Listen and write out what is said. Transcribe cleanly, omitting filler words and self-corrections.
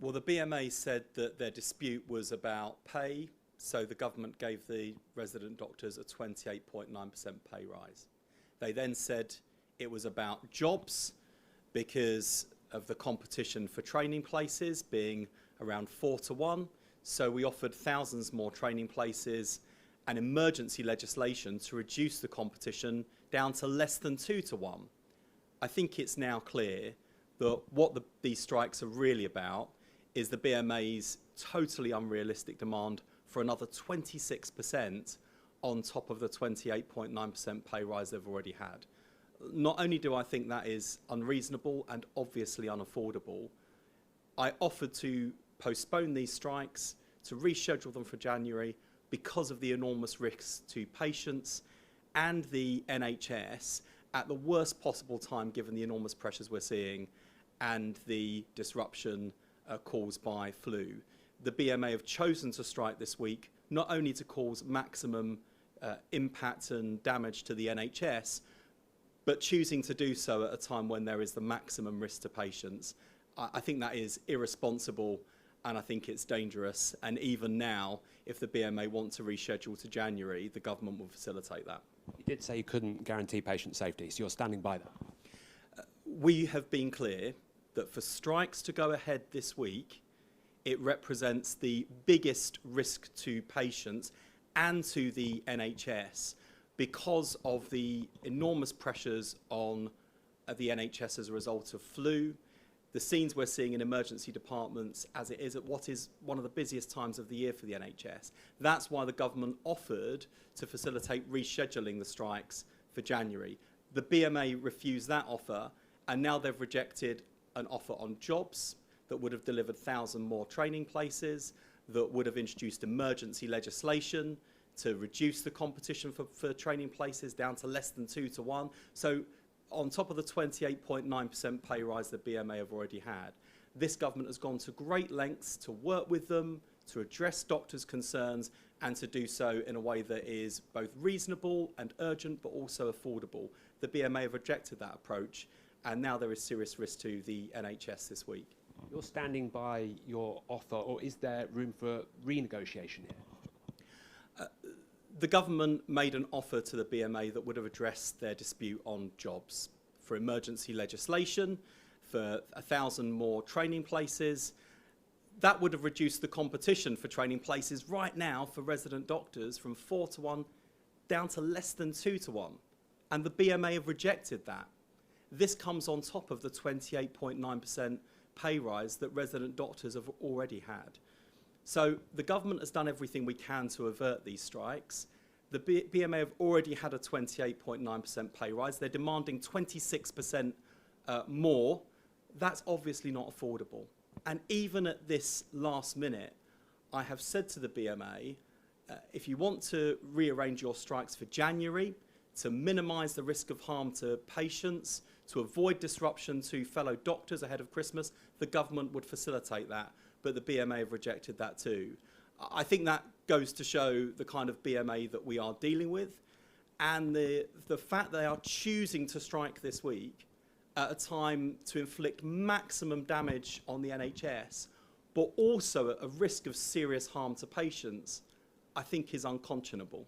Well, the BMA said that their dispute was about pay, so the government gave the resident doctors a 28.9% pay rise. They then said it was about jobs because of the competition for training places being around 4 to 1. So we offered thousands more training places and emergency legislation to reduce the competition down to less than 2 to 1. I think it's now clear that what these strikes are really about is the BMA's totally unrealistic demand for another 26% on top of the 28.9% pay rise they've already had. Not only do I think that is unreasonable and obviously unaffordable, I offered to postpone these strikes, to reschedule them for January because of the enormous risks to patients and the NHS at the worst possible time given the enormous pressures we're seeing and the disruption caused by flu. The BMA have chosen to strike this week, not only to cause maximum impact and damage to the NHS, but choosing to do so at a time when there is the maximum risk to patients. I think that is irresponsible and I think it's dangerous. And even now, if the BMA want to reschedule to January, the government will facilitate that. You did say you couldn't guarantee patient safety, so you're standing by that? We have been clear that for strikes to go ahead this week, it represents the biggest risk to patients and to the NHS because of the enormous pressures on the NHS as a result of flu, the scenes we're seeing in emergency departments as it is at what is one of the busiest times of the year for the NHS. That's why the government offered to facilitate rescheduling the strikes for January. The BMA refused that offer, and now they've rejected an offer on jobs that would have delivered 1,000 more training places, that would have introduced emergency legislation to reduce the competition for training places down to less than 2 to 1. So on top of the 28.9% pay rise the BMA have already had, this government has gone to great lengths to work with them, to address doctors' concerns, and to do so in a way that is both reasonable and urgent, but also affordable. The BMA have rejected that approach, and now there is serious risk to the NHS this week. You're standing by your offer, or is there room for renegotiation here? The government made an offer to the BMA that would have addressed their dispute on jobs, for emergency legislation, for 1,000 more training places. That would have reduced the competition for training places right now for resident doctors from 4 to 1 down to less than 2 to 1. And the BMA have rejected that. This comes on top of the 28.9% pay rise that resident doctors have already had. So the government has done everything we can to avert these strikes. The BMA have already had a 28.9% pay rise. They're demanding 26% more. That's obviously not affordable. And even at this last minute, I have said to the BMA, if you want to rearrange your strikes for January, to minimise the risk of harm to patients, to avoid disruption to fellow doctors ahead of Christmas, the government would facilitate that. But the BMA have rejected that too. I think that goes to show the kind of BMA that we are dealing with, and the fact they are choosing to strike this week at a time to inflict maximum damage on the NHS, but also at a risk of serious harm to patients, I think is unconscionable.